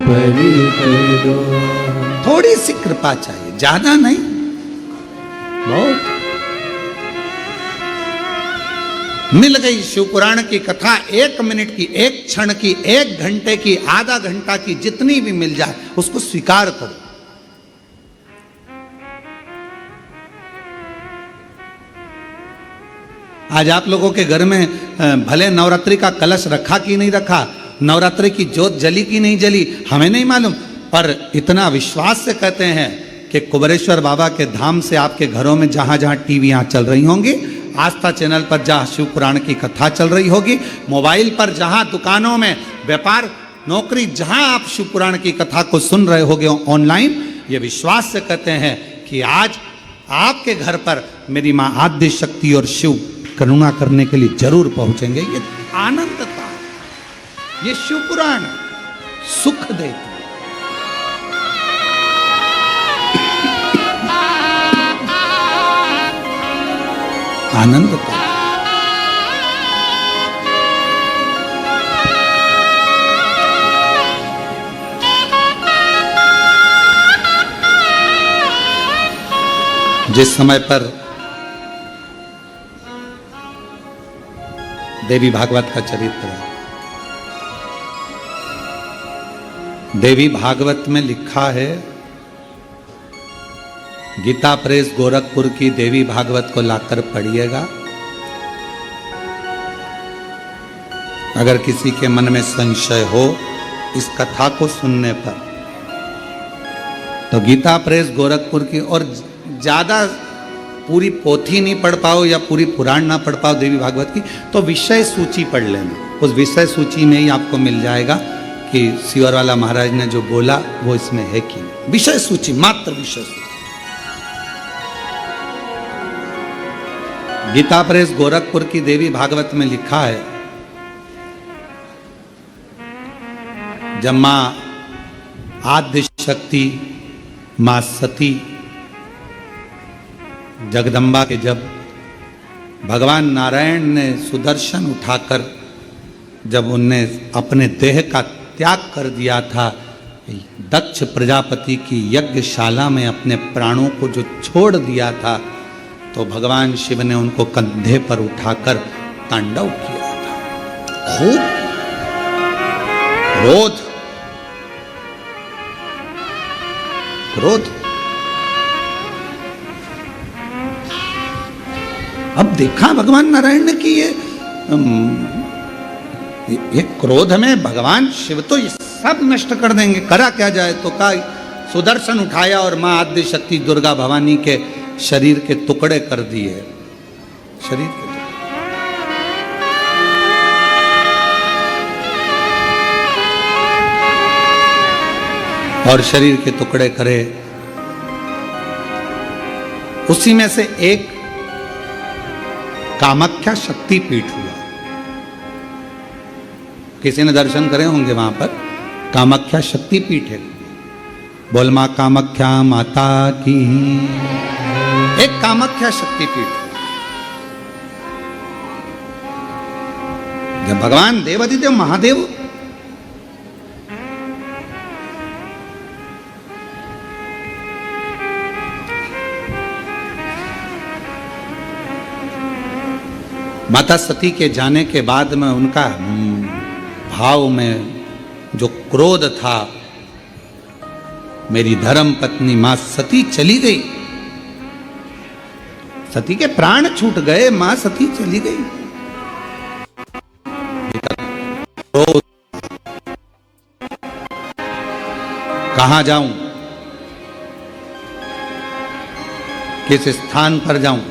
परी कर दो। थोड़ी सी कृपा चाहिए, ज्यादा नहीं, बहुत। मिल गई शिवपुराण की कथा, 1 मिनट की, 1 क्षण की, 1 घंटे की, आधा घंटा की, जितनी भी मिल जाए उसको स्वीकार करो। आज आप लोगों के घर में भले नवरात्रि का कलश रखा कि नहीं रखा, नवरात्रि की ज्योत जली कि नहीं जली, हमें नहीं मालूम, पर इतना विश्वास से कहते हैं कि कुबेरेश्वर बाबा के धाम से आपके घरों में जहां जहां टीवियां चल रही होंगी, आस्था चैनल पर जहां शिव पुराण की कथा चल रही होगी, मोबाइल पर जहां, दुकानों में, व्यापार, नौकरी, जहां आप शिव पुराण की कथा को सुन रहे होगे ऑनलाइन, ये विश्वास से कहते हैं कि आज आपके घर पर मेरी मां आद्य शक्ति और शिव करुणा करने के लिए जरूर पहुंचेंगे। ये आनंद था, ये शिव पुराण सुख देता, आनंद था। जिस समय पर देवी भागवत का चरित्र है, देवी भागवत में लिखा है, गीता प्रेस गोरखपुर की देवी भागवत को लाकर पढ़िएगा। अगर किसी के मन में संशय हो इस कथा को सुनने पर, तो गीता प्रेस गोरखपुर की, और ज्यादा पूरी पोथी नहीं पढ़ पाओ या पूरी पुराण ना पढ़ पाओ देवी भागवत की, तो विषय सूची पढ़ लेना। उस विषय सूची में ही आपको मिल जाएगा कि सिवरवाला महाराज ने जो बोला वो इसमें है कि नहीं। विषय सूची, मात्र विषय सूची। गीता प्रेस गोरखपुर की देवी भागवत में लिखा है, जब मां आद्य शक्ति, मां सती जगदम्बा के, जब भगवान नारायण ने सुदर्शन उठाकर जब उनने अपने देह का त्याग कर दिया था, दक्ष प्रजापति की यज्ञशाला में अपने प्राणों को जो छोड़ दिया था, तो भगवान शिव ने उनको कंधे पर उठाकर तांडव किया था। खूब क्रोध, क्रोध। अब देखा भगवान नारायण ने कि ये क्रोध में भगवान शिव तो ये सब नष्ट कर देंगे, करा क्या जाए, तो का सुदर्शन उठाया और मां आद्य शक्ति दुर्गा भवानी के शरीर के टुकड़े कर दिए, शरीर के टुकड़े। और शरीर के टुकड़े करे, उसी में से एक कामाख्या शक्ति पीठ हुआ। किसी ने दर्शन करे होंगे वहां पर, कामाख्या शक्ति पीठ है। बोल मां कामाख्या माता की। एक कामाख्या शक्ति पीठ, जब भगवान देवाधिदेव महादेव माता सती के जाने के बाद में उनका भाव में जो क्रोध था, मेरी धर्म पत्नी मां सती चली गई, सती के प्राण छूट गए, मां सती चली गई। क्रोध, कहां जाऊं, किस स्थान पर जाऊं,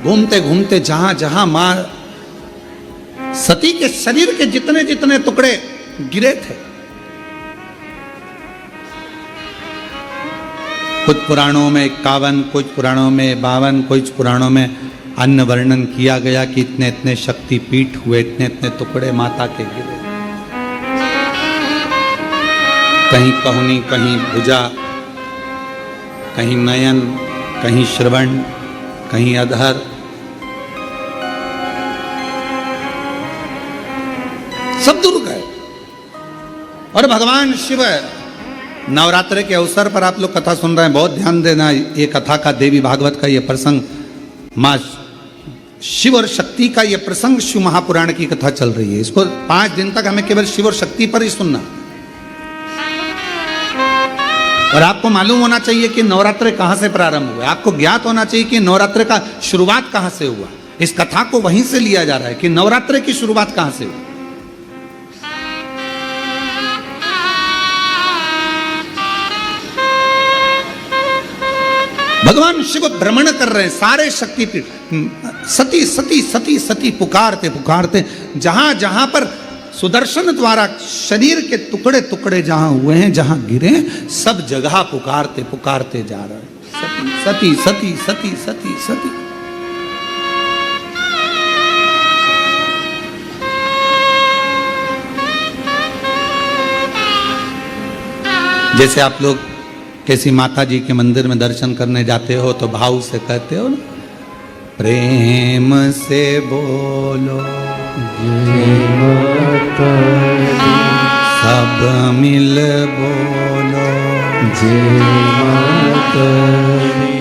घूमते घूमते जहां जहां मां सती के शरीर के जितने जितने टुकड़े गिरे थे, कुछ पुराणों में 51, कुछ पुराणों में 52, कुछ पुराणों में अन्य वर्णन किया गया कि इतने इतने शक्तिपीठ हुए, इतने इतने टुकड़े माता के गिरे। कहीं कहुनी, कहीं भुजा, कहीं नयन, कहीं श्रवण, कहीं अधर, सब दूर गए। और भगवान शिव नवरात्र के अवसर पर आप लोग कथा सुन रहे हैं, बहुत ध्यान देना। ये कथा का देवी भागवत का ये प्रसंग, माँ शिव और शक्ति का ये प्रसंग शिव महापुराण की कथा चल रही है। इसको 5 दिन तक हमें केवल शिव और शक्ति पर ही सुनना। और आपको मालूम होना चाहिए कि नवरात्र कहां से प्रारंभ हुआ। आपको ज्ञात होना चाहिए कि नवरात्र का शुरुआत कहां से हुआ। इस कथा को वहीं से लिया जा रहा है कि नवरात्र की शुरुआत कहां से हुई। भगवान शिव भ्रमण कर रहे हैं सारे शक्तिपीठ, सती सती सती सती पुकारते पुकारते, जहां जहां पर सुदर्शन द्वारा शरीर के टुकड़े टुकड़े जहां हुए हैं, जहां गिरे, सब जगह पुकारते पुकारते जा रहे हैं, सती सती सती सती सती। जैसे आप लोग किसी माता जी के मंदिर में दर्शन करने जाते हो तो भाव से कहते हो ना, प्रेम से बोलो सब मिल बोलो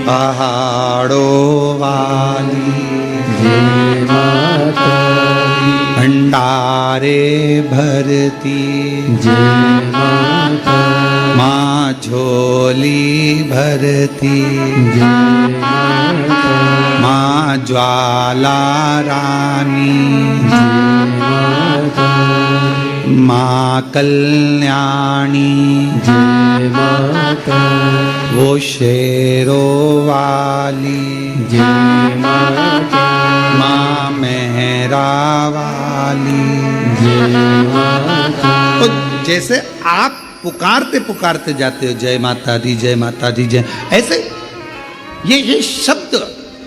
पहाड़ों वाली भंडारे भरती माँ झोली भरती माँ ज्वाला रानी माँ कल्याणी वो शेरों वाली माँ मेहरा वाली। तो जैसे आप पुकारते पुकारते जाते हो जय माता दी जय माता दी जय, ऐसे ये शब्द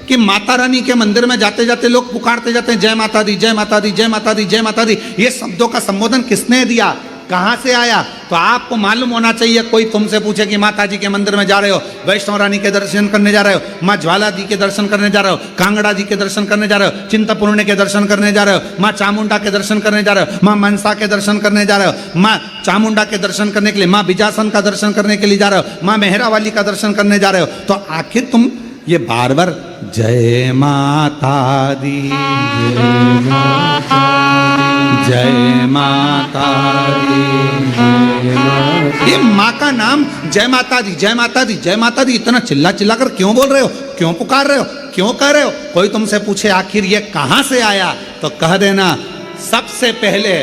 कि माता रानी के मंदिर में जाते जाते लोग पुकारते जाते हैं जय माता दी जय माता दी जय माता दी जय माता दी। ये शब्दों का संबोधन किसने दिया, कहां से आया? तो आपको मालूम होना चाहिए। कोई तुमसे पूछे कि माता जी के मंदिर में जा रहे हो, वैष्णव रानी के दर्शन करने जा रहे हो, माँ ज्वाला जी के दर्शन करने जा रहे हो, कांगड़ा जी के दर्शन करने जा रहे हो, चिंतपूर्णी के दर्शन करने जा रहे हो, माँ चामुंडा के दर्शन करने जा रहे हो, माँ मनसा के दर्शन करने जा रहे हो, माँ चामुंडा के दर्शन करने के लिए, माँ बिजासन का दर्शन करने के लिए जा रहे हो, माँ मेहरा वाली का दर्शन करने जा रहे हो, तो आखिर तुम ये बार बार जय माता दी जय माता दी, ये माँ का नाम जय माता दी जय माता दी जय माता दी इतना चिल्ला चिल्ला कर क्यों बोल रहे हो, क्यों पुकार रहे हो, क्यों कह रहे हो? कोई तुमसे पूछे आखिर ये कहां से आया, तो कह देना सबसे पहले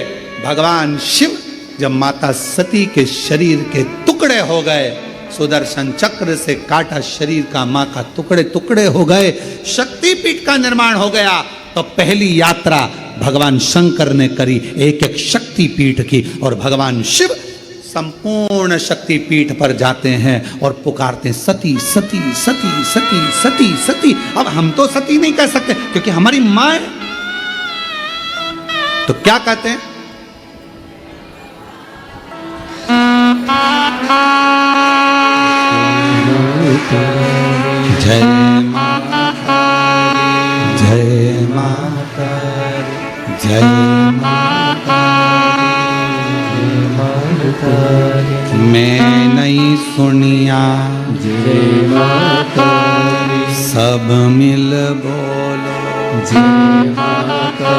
भगवान शिव जब माता सती के शरीर के टुकड़े हो गए, सुदर्शन चक्र से काटा शरीर का मां का टुकड़े टुकड़े हो गए, शक्तिपीठ का निर्माण हो गया, तो पहली यात्रा भगवान शंकर ने करी एक एक शक्तिपीठ की। और भगवान शिव संपूर्ण शक्तिपीठ पर जाते हैं और पुकारते सती सती सती सती सती सती। अब हम तो सती नहीं कह सकते क्योंकि हमारी मां है, तो क्या कहते हैं? जय माता जय माता जय माता मैं नहीं सुनिया जय माता सब मिल बोलो जय माता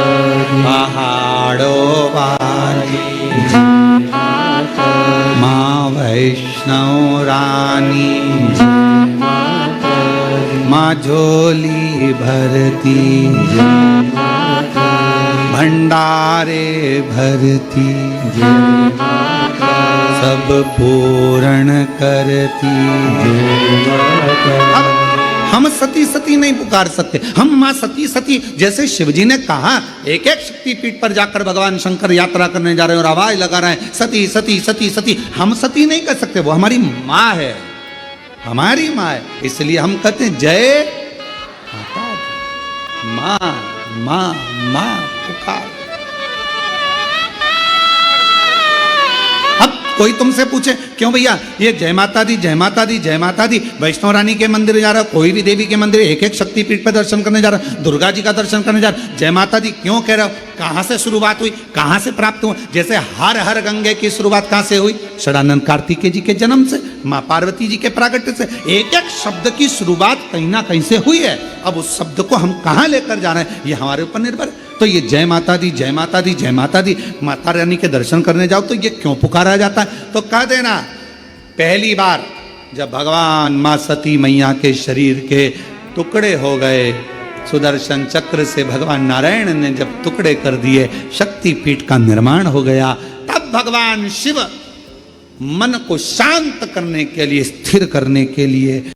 पहाड़ों वाली माँ वैष्णव रानी माँ झोली भरती भंडारे भरती सब पूर्ण करती। हम सती सती नहीं पुकार सकते, हम माँ सती सती जैसे शिवजी ने कहा एक एक शक्तिपीठ पर जाकर भगवान शंकर यात्रा करने जा रहे हैं और आवाज लगा रहे हैं सती सती सती सती। हम सती नहीं कर सकते, वो हमारी माँ है, हमारी माँ है, इसलिए हम कहते हैं जय माता दी माँ माँ माँ पुकार। अब कोई तुमसे पूछे क्यों भैया ये जय माता दी जय माता दी जय माता दी, वैष्णव रानी के मंदिर जा रहा, कोई भी देवी के मंदिर, एक एक शक्तिपीठ पर दर्शन करने जा रहा, दुर्गा जी का दर्शन करने जा रहा, जय माता दी क्यों कह रहा हो? कहाँ से शुरुआत हुई, कहाँ से प्राप्त हुआ? जैसे हर हर गंगे की शुरुआत कहाँ से हुई? षडानंद कार्तिकेय जी के जन्म से, माँ पार्वती जी के प्रागट्य से। एक एक शब्द की शुरुआत कहीं ना कहीं से हुई है। अब उस शब्द को हम कहाँ लेकर जा रहे हैं ये हमारे ऊपर निर्भर है। तो ये जय माता दी जय माता दी जय माता दी, माता रानी के दर्शन करने जाओ तो ये क्यों पुकारा जाता है? तो कह देना पहली बार जब भगवान माँ सती मैया के शरीर के टुकड़े हो गए, सुदर्शन चक्र से भगवान नारायण ने जब टुकड़े कर दिए, शक्तिपीठ का निर्माण हो गया, तब भगवान शिव मन को शांत करने के लिए, स्थिर करने के लिए